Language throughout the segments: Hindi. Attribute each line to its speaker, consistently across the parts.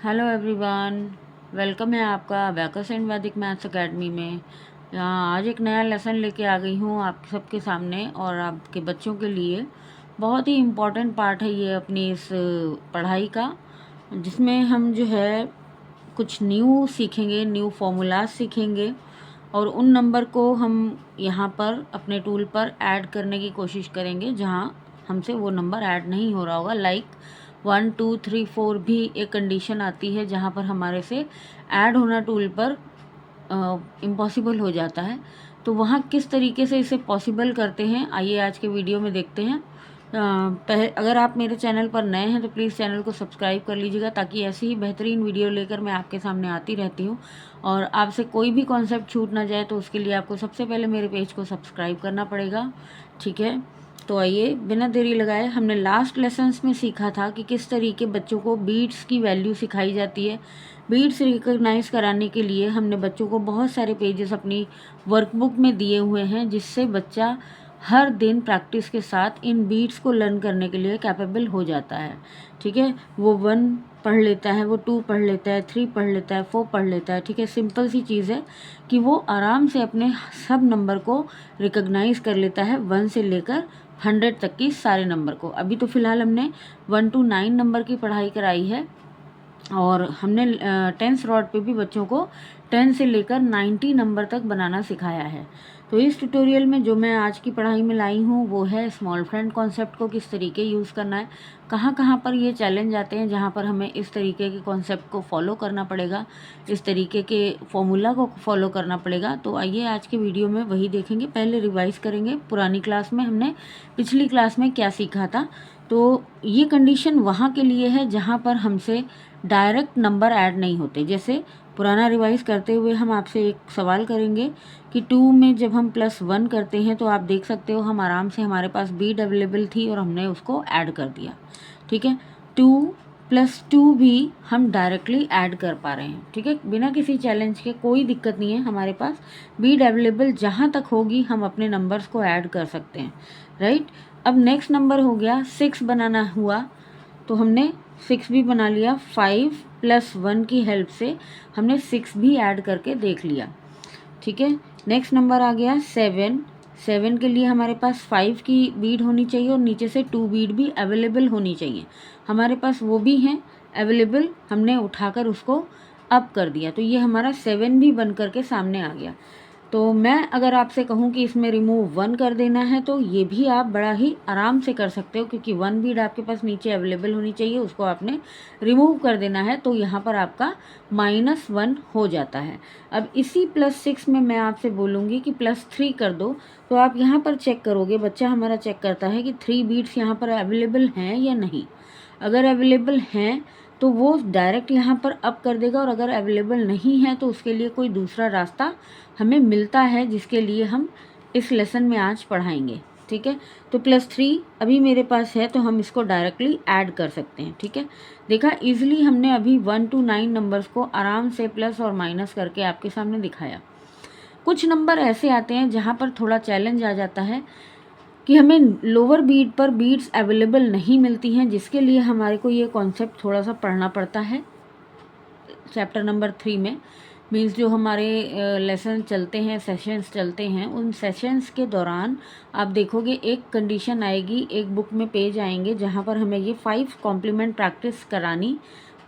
Speaker 1: हेलो एवरीवन, वेलकम है आपका अबैकस एंड वैदिक मैथ्स एकेडमी में। यहाँ आज एक नया लेसन लेके आ गई हूँ आप सबके सामने और आपके बच्चों के लिए। बहुत ही इम्पोर्टेंट पार्ट है ये अपनी इस पढ़ाई का, जिसमें हम जो है कुछ न्यू सीखेंगे, न्यू फॉर्मूलाज सीखेंगे और उन नंबर को हम यहाँ पर अपने टूल पर ऐड करने की कोशिश करेंगे जहाँ हमसे वो नंबर ऐड नहीं हो रहा होगा। लाइक 1 2 3 4 भी एक कंडीशन आती है जहाँ पर हमारे से ऐड होना टूल पर इम्पॉसिबल हो जाता है। तो वहाँ किस तरीके से इसे पॉसिबल करते हैं, आइए आज के वीडियो में देखते हैं। अगर आप मेरे चैनल पर नए हैं तो प्लीज़ चैनल को सब्सक्राइब कर लीजिएगा, ताकि ऐसी ही बेहतरीन वीडियो लेकर मैं आपके सामने आती रहती हूँ और आपसे कोई भी कॉन्सेप्ट छूट ना जाए। तो उसके लिए आपको सबसे पहले मेरे पेज को सब्सक्राइब करना पड़ेगा, ठीक है। तो आइए बिना देरी लगाए, हमने लास्ट लेसन्स में सीखा था कि किस तरीके बच्चों को बीट्स की वैल्यू सिखाई जाती है। बीट्स रिकॉग्नाइज कराने के लिए हमने बच्चों को बहुत सारे पेजेस अपनी वर्कबुक में दिए हुए हैं, जिससे बच्चा हर दिन प्रैक्टिस के साथ इन बीट्स को लर्न करने के लिए कैपेबल हो जाता है, ठीक है। वो 1 पढ़ लेता है, वो 2 पढ़ लेता है, 3 पढ़ लेता है, 4 पढ़ लेता है, ठीक है। सिंपल सी चीज़ है कि वो आराम से अपने सब नंबर को रिकॉग्नाइज कर लेता है, 1 से लेकर 100 तक की सारे नंबर को। अभी तो फ़िलहाल हमने 1 to 9 नंबर की पढ़ाई कराई है और हमने 10th रॉड पे भी बच्चों को 10 से लेकर 90 नंबर तक बनाना सिखाया है। तो इस ट्यूटोरियल में जो मैं आज की पढ़ाई में लाई हूँ वो है स्मॉल फ्रेंड कॉन्सेप्ट को किस तरीके यूज़ करना है, कहाँ कहाँ पर ये चैलेंज आते हैं जहाँ पर हमें इस तरीके के कॉन्सेप्ट को फॉलो करना पड़ेगा, इस तरीके के फॉर्मूला को फॉलो करना पड़ेगा। तो आइए आज के वीडियो में वही देखेंगे। पहले रिवाइज करेंगे पुरानी क्लास में हमने पिछली क्लास में क्या सीखा था। तो ये कंडीशन वहाँ के लिए है जहाँ पर हमसे डायरेक्ट नंबर ऐड नहीं होते। जैसे पुराना रिवाइज करते हुए हम आपसे एक सवाल करेंगे कि 2 में जब हम +1 करते हैं तो आप देख सकते हो हम आराम से, हमारे पास बीट अवेलेबल थी और हमने उसको ऐड कर दिया, ठीक है। 2 + 2 भी हम डायरेक्टली ऐड कर पा रहे हैं, ठीक है, बिना किसी चैलेंज के। कोई दिक्कत नहीं है, हमारे पास बीट अवेलेबल जहाँ तक होगी हम अपने नंबर्स को ऐड कर सकते हैं, राइट। अब नेक्स्ट नंबर हो गया 6 बनाना हुआ, तो हमने 6 भी बना लिया। 5 + 1 की हेल्प से हमने 6 भी ऐड करके देख लिया, ठीक है। नेक्स्ट नंबर आ गया 7। 7 के लिए हमारे पास 5 की बीट होनी चाहिए और नीचे से 2 बीट भी अवेलेबल होनी चाहिए। हमारे पास वो भी हैं अवेलेबल, हमने उठाकर उसको अप कर दिया, तो ये हमारा 7 भी बन करके सामने आ गया। तो मैं अगर आपसे कहूँ कि इसमें रिमूव 1 कर देना है तो ये भी आप बड़ा ही आराम से कर सकते हो, क्योंकि 1 बीट आपके पास नीचे अवेलेबल होनी चाहिए, उसको आपने रिमूव कर देना है, तो यहाँ पर आपका -1 हो जाता है। अब इसी +6 में मैं आपसे बोलूँगी कि +3 कर दो, तो आप यहाँ पर चेक करोगे, बच्चा हमारा चेक करता है कि 3 बीट्स यहाँ पर अवेलेबल हैं या नहीं। अगर अवेलेबल हैं तो वो डायरेक्ट यहाँ पर अप कर देगा, और अगर अवेलेबल नहीं है तो उसके लिए कोई दूसरा रास्ता हमें मिलता है, जिसके लिए हम इस लेसन में आज पढ़ाएंगे, ठीक है। तो +3 अभी मेरे पास है तो हम इसको डायरेक्टली ऐड कर सकते हैं, ठीक है। देखा, इजीली हमने अभी 1 to 9 नंबर्स को आराम से प्लस और माइनस करके आपके सामने दिखाया। कुछ नंबर ऐसे आते हैं जहाँ पर थोड़ा चैलेंज आ जाता है कि हमें लोअर बीट पर बीट्स अवेलेबल नहीं मिलती हैं, जिसके लिए हमारे को ये कॉन्सेप्ट थोड़ा सा पढ़ना पड़ता है चैप्टर नंबर 3 में। मीन्स जो हमारे लेसन चलते हैं, सेशंस चलते हैं, उन सेशंस के दौरान आप देखोगे एक कंडीशन आएगी, एक बुक में पेज आएंगे जहाँ पर हमें ये 5 कॉम्प्लीमेंट प्रैक्टिस करानी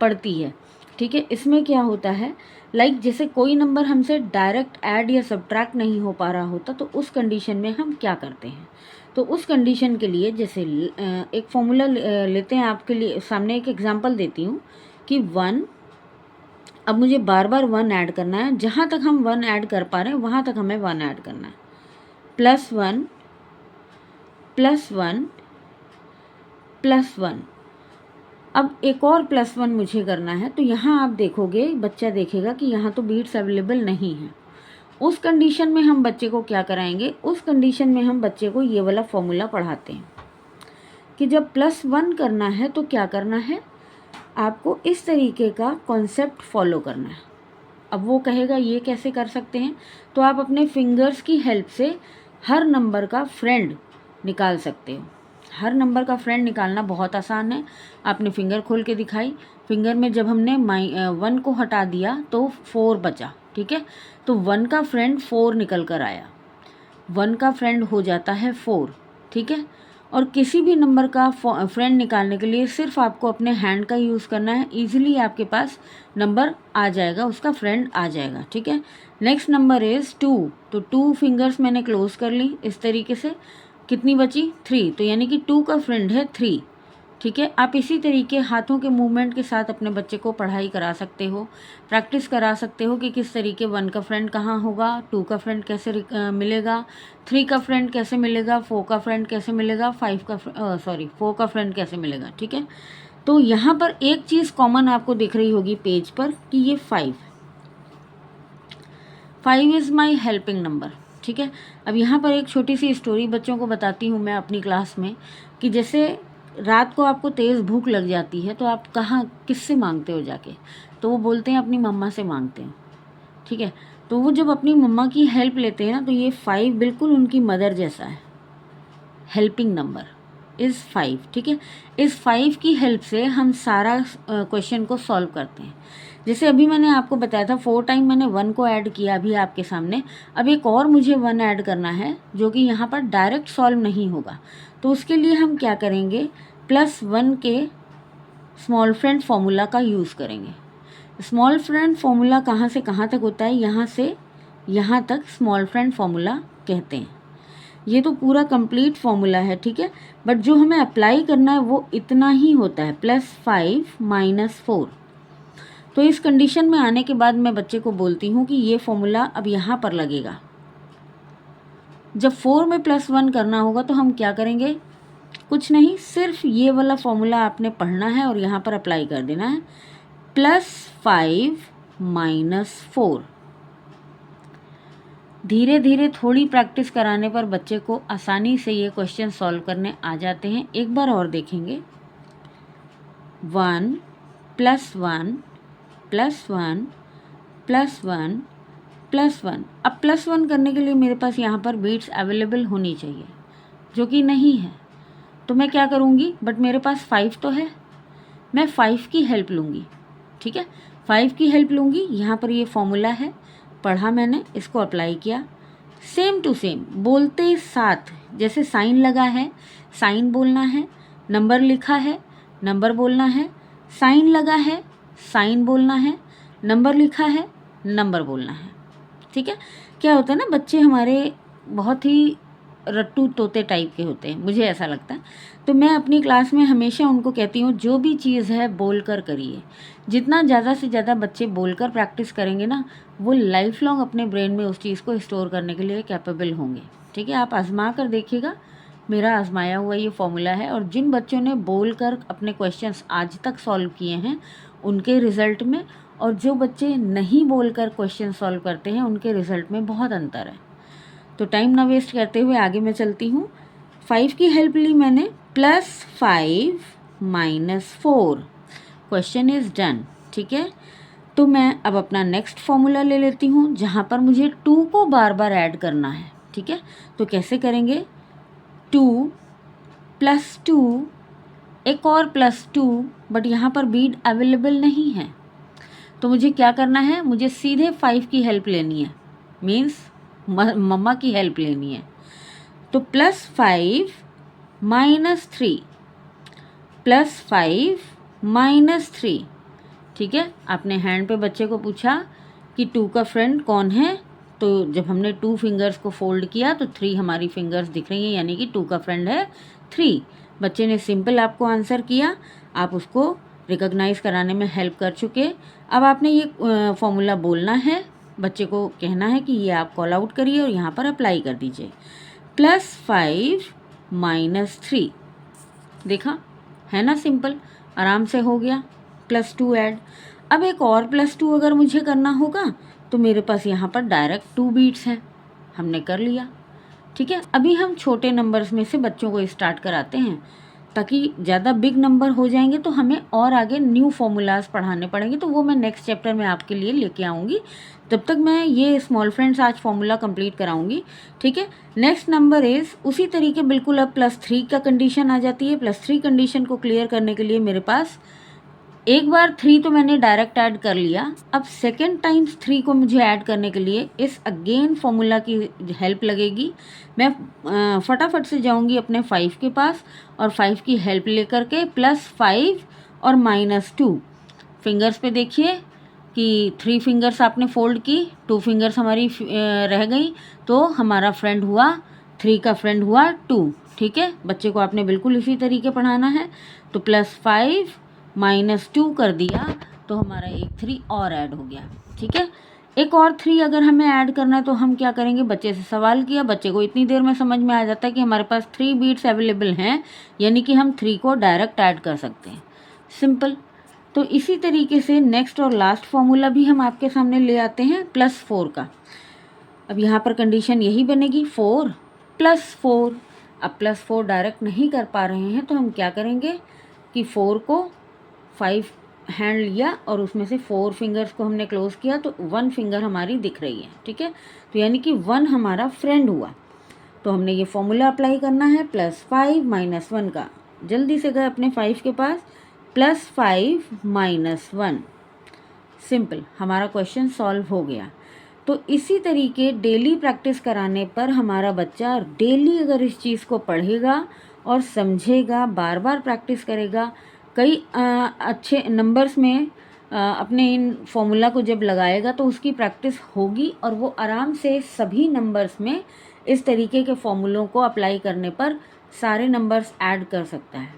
Speaker 1: पड़ती है, ठीक है। इसमें क्या होता है, लाइक जैसे कोई नंबर हमसे डायरेक्ट ऐड या सब्ट्रैक्ट नहीं हो पा रहा होता, तो उस कंडीशन में हम क्या करते हैं। तो उस कंडीशन के लिए जैसे एक फॉर्मूला लेते हैं, आपके लिए सामने एक एग्जांपल देती हूँ कि 1, अब मुझे बार बार 1 ऐड करना है, जहाँ तक हम 1 ऐड कर पा रहे हैं वहाँ तक हमें 1 ऐड करना है। +1 +1 +1, अब एक और +1 मुझे करना है, तो यहाँ आप देखोगे, बच्चा देखेगा कि यहाँ तो बीट्स अवेलेबल नहीं है। उस कंडीशन में हम बच्चे को क्या कराएंगे, उस कंडीशन में हम बच्चे को ये वाला फॉर्मूला पढ़ाते हैं कि जब +1 करना है तो क्या करना है, आपको इस तरीके का कॉन्सेप्ट फॉलो करना है। अब वो कहेगा ये कैसे कर सकते हैं, तो आप अपने फिंगर्स की हेल्प से हर नंबर का फ्रेंड निकाल सकते हो। हर नंबर का फ्रेंड निकालना बहुत आसान है। आपने फिंगर खोल के दिखाई, फिंगर में जब हमने 1 को हटा दिया तो 4 बचा, ठीक है। तो 1 का फ्रेंड 4 निकल कर आया, 1 का फ्रेंड हो जाता है 4, ठीक है। और किसी भी नंबर का फ्रेंड निकालने के लिए सिर्फ आपको अपने हैंड का यूज़ करना है, ईजिली आपके पास नंबर आ जाएगा, उसका फ्रेंड आ जाएगा, ठीक है। नेक्स्ट नंबर इज़ 2, तो 2 फिंगर्स मैंने क्लोज कर ली इस तरीके से। कितनी बची? 3, तो यानी कि 2 का फ्रेंड है 3, ठीक है। आप इसी तरीके हाथों के मूवमेंट के साथ अपने बच्चे को पढ़ाई करा सकते हो, प्रैक्टिस करा सकते हो कि किस तरीके 1 का फ्रेंड कहाँ होगा, 2 का फ्रेंड कैसे मिलेगा, 3 का फ्रेंड कैसे मिलेगा, 4 का फ्रेंड कैसे मिलेगा, 4 का फ्रेंड कैसे मिलेगा, ठीक है। तो यहाँ पर एक चीज़ कॉमन आपको दिख रही होगी पेज पर कि ये 5 इज़ माई हेल्पिंग नंबर, ठीक है। अब यहाँ पर एक छोटी सी स्टोरी बच्चों को बताती हूँ मैं अपनी क्लास में, कि जैसे रात को आपको तेज़ भूख लग जाती है तो आप कहाँ किससे मांगते हो जाके, तो वो बोलते हैं अपनी मम्मा से मांगते हैं, ठीक है। तो वो जब अपनी मम्मा की हेल्प लेते हैं ना, तो ये 5 बिल्कुल उनकी मदर जैसा है। हेल्पिंग नंबर इज़ 5, ठीक है। इस 5 की हेल्प से हम सारा क्वेश्चन को सॉल्व करते हैं। जैसे अभी मैंने आपको बताया था 4 टाइम मैंने 1 को ऐड किया अभी आपके सामने, अब एक और मुझे 1 ऐड करना है जो कि यहाँ पर डायरेक्ट सॉल्व नहीं होगा। तो उसके लिए हम क्या करेंगे, +1 के स्मॉल फ्रेंड फॉर्मूला का यूज़ करेंगे। स्मॉल फ्रेंड फॉर्मूला कहाँ से कहाँ तक होता है, यहाँ से यहाँ तक स्मॉल फ्रेंड फॉर्मूला कहते हैं। ये तो पूरा कंप्लीट फॉर्मूला है, ठीक है। बट जो हमें अप्लाई करना है वो इतना ही होता है, +5 - 4। तो इस कंडीशन में आने के बाद मैं बच्चे को बोलती हूँ कि ये फॉर्मूला अब यहाँ पर लगेगा। जब 4 में +1 करना होगा तो हम क्या करेंगे, कुछ नहीं, सिर्फ ये वाला फॉर्मूला आपने पढ़ना है और यहाँ पर अप्लाई कर देना है, +5 - 4। धीरे धीरे थोड़ी प्रैक्टिस कराने पर बच्चे को आसानी से ये क्वेश्चन सॉल्व करने आ जाते हैं। एक बार और देखेंगे, 1 + 1 + 1 + 1 + 1। अब +1 करने के लिए मेरे पास यहाँ पर बीट्स अवेलेबल होनी चाहिए, जो कि नहीं है। तो मैं क्या करूँगी, बट मेरे पास 5 तो है, मैं 5 की हेल्प लूँगी, ठीक है। 5 की हेल्प लूँगी, यहाँ पर ये फॉर्मूला है, पढ़ा मैंने, इसको अप्लाई किया, सेम टू सेम बोलते साथ, जैसे साइन लगा है साइन बोलना है, नंबर लिखा है नंबर बोलना है, साइन लगा है साइन बोलना है, नंबर लिखा है नंबर बोलना है, ठीक है। क्या होता है ना, बच्चे हमारे बहुत ही रट्टू तोते टाइप के होते हैं, मुझे ऐसा लगता है। तो मैं अपनी क्लास में हमेशा उनको कहती हूँ जो भी चीज़ है बोल कर करिए। जितना ज़्यादा से ज़्यादा बच्चे बोलकर प्रैक्टिस करेंगे ना, वो लाइफ लॉन्ग अपने ब्रेन में उस चीज़ को स्टोर करने के लिए कैपेबल होंगे, ठीक है। आप आजमा कर देखिएगा, मेरा आजमाया हुआ ये फॉर्मूला है। और जिन बच्चों ने बोल कर अपने क्वेश्चंस आज तक सॉल्व किए हैं उनके रिज़ल्ट में, और जो बच्चे नहीं बोल कर क्वेश्चन सॉल्व करते हैं उनके रिज़ल्ट में बहुत अंतर है। तो टाइम ना वेस्ट करते हुए आगे मैं चलती हूँ। 5 की हेल्प ली मैंने, +5 - 4, क्वेश्चन इज़ डन, ठीक है। तो मैं अब अपना नेक्स्ट फॉर्मूला ले लेती हूँ जहाँ पर मुझे 2 को बार बार ऐड करना है, ठीक है। तो कैसे करेंगे, 2 + 2, एक और +2, बट यहाँ पर बीट अवेलेबल नहीं है। तो मुझे क्या करना है, मुझे सीधे 5 की हेल्प लेनी है, मीन्स मम्मा की हेल्प लेनी है। तो +5 - 3, +5 - 3, ठीक है। आपने हैंड पे बच्चे को पूछा कि 2 का फ्रेंड कौन है, तो जब हमने 2 फिंगर्स को फोल्ड किया तो 3 हमारी फिंगर्स दिख रही हैं, यानी कि 2 का फ्रेंड है 3। बच्चे ने सिंपल आपको आंसर किया, आप उसको रिकॉग्नाइज कराने में हेल्प कर चुके। अब आपने ये फॉर्मूला बोलना है, बच्चे को कहना है कि ये आप कॉल आउट करिए और यहाँ पर अप्लाई कर दीजिए, +5 - 3। देखा है ना, सिंपल, आराम से हो गया, +2 ऐड। अब एक और +2 अगर मुझे करना होगा तो मेरे पास यहाँ पर डायरेक्ट 2 बीट्स हैं, हमने कर लिया, ठीक है। अभी हम छोटे नंबर्स में से बच्चों को स्टार्ट कराते हैं, ताकि ज़्यादा बिग नंबर हो जाएंगे तो हमें और आगे न्यू फॉर्मूलाज पढ़ाने पड़ेंगे, तो वो मैं नेक्स्ट चैप्टर में आपके लिए लेके आऊँगी। तब तक मैं ये स्मॉल फ्रेंड्स आज फॉर्मूला कंप्लीट कराऊंगी, ठीक है। नेक्स्ट नंबर इज़ उसी तरीके बिल्कुल अब +3 का कंडीशन आ जाती है। +3 कंडीशन को क्लियर करने के लिए मेरे पास एक बार 3 तो मैंने डायरेक्ट ऐड कर लिया। अब सेकेंड टाइम्स 3 को मुझे ऐड करने के लिए इस अगेन फॉर्मूला की हेल्प लगेगी। मैं फटाफट से जाऊंगी अपने 5 के पास और 5 की हेल्प लेकर के +5 और -2 फिंगर्स पे देखिए कि 3 फिंगर्स आपने फोल्ड की, 2 फिंगर्स हमारी रह गई, तो हमारा फ्रेंड हुआ 3 का फ्रेंड हुआ 2। ठीक है, बच्चे को आपने बिल्कुल इसी तरीके पढ़ाना है। तो +5 -2 कर दिया तो हमारा एक 3 और ऐड हो गया। ठीक है, एक और 3 अगर हमें ऐड करना है तो हम क्या करेंगे, बच्चे से सवाल किया, बच्चे को इतनी देर में समझ में आ जाता है कि हमारे पास 3 बीट्स अवेलेबल हैं, यानी कि हम 3 को डायरेक्ट ऐड कर सकते हैं। सिंपल। तो इसी तरीके से नेक्स्ट और लास्ट फॉर्मूला भी हम आपके सामने ले आते हैं +4 का। अब यहाँ पर कंडीशन यही बनेगी 4 +4। अब +4 डायरेक्ट नहीं कर पा रहे हैं तो हम क्या करेंगे कि 4 को 5 हैंड लिया और उसमें से 4 फिंगर्स को हमने क्लोज किया तो 1 फिंगर हमारी दिख रही है। ठीक है, तो यानी कि 1 हमारा फ्रेंड हुआ। तो हमने ये फॉर्मूला अप्लाई करना है +5 -1 का। जल्दी से गए अपने 5 के पास, +5 -1। सिंपल, हमारा क्वेश्चन सॉल्व हो गया। तो इसी तरीके डेली प्रैक्टिस कराने पर हमारा बच्चा डेली अगर इस चीज़ को पढ़ेगा और समझेगा, बार बार प्रैक्टिस करेगा, कई अच्छे नंबर्स में अपने इन फॉर्मूला को जब लगाएगा तो उसकी प्रैक्टिस होगी और वो आराम से सभी नंबर्स में इस तरीके के फॉर्मूलों को अप्लाई करने पर सारे नंबर्स ऐड कर सकता है।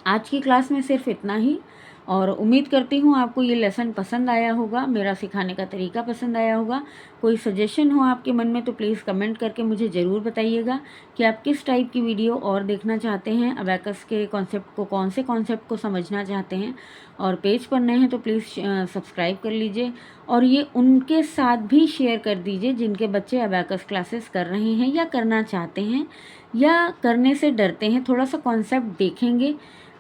Speaker 1: आज की क्लास में सिर्फ इतना ही, और उम्मीद करती हूँ आपको ये लेसन पसंद आया होगा, मेरा सिखाने का तरीका पसंद आया होगा। कोई सजेशन हो आपके मन में तो प्लीज़ कमेंट करके मुझे ज़रूर बताइएगा कि आप किस टाइप की वीडियो और देखना चाहते हैं, अबैकस के कॉन्सेप्ट को, कौन से कॉन्सेप्ट को समझना चाहते हैं। और पेज पर नए हैं तो प्लीज़ सब्सक्राइब कर लीजिए और ये उनके साथ भी शेयर कर दीजिए जिनके बच्चे अबैकस क्लासेस कर रहे हैं या करना चाहते हैं या करने से डरते हैं। थोड़ा सा कॉन्सेप्ट देखेंगे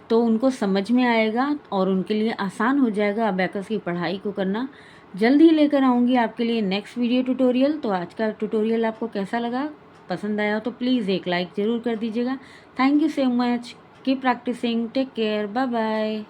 Speaker 1: तो उनको समझ में आएगा और उनके लिए आसान हो जाएगा अबैकस की पढ़ाई को करना। जल्द ही लेकर आऊँगी आपके लिए नेक्स्ट वीडियो ट्यूटोरियल। तो आज का ट्यूटोरियल आपको कैसा लगा, पसंद आया तो प्लीज़ एक लाइक ज़रूर कर दीजिएगा। Thank you so much, keep practising, take care, bye bye.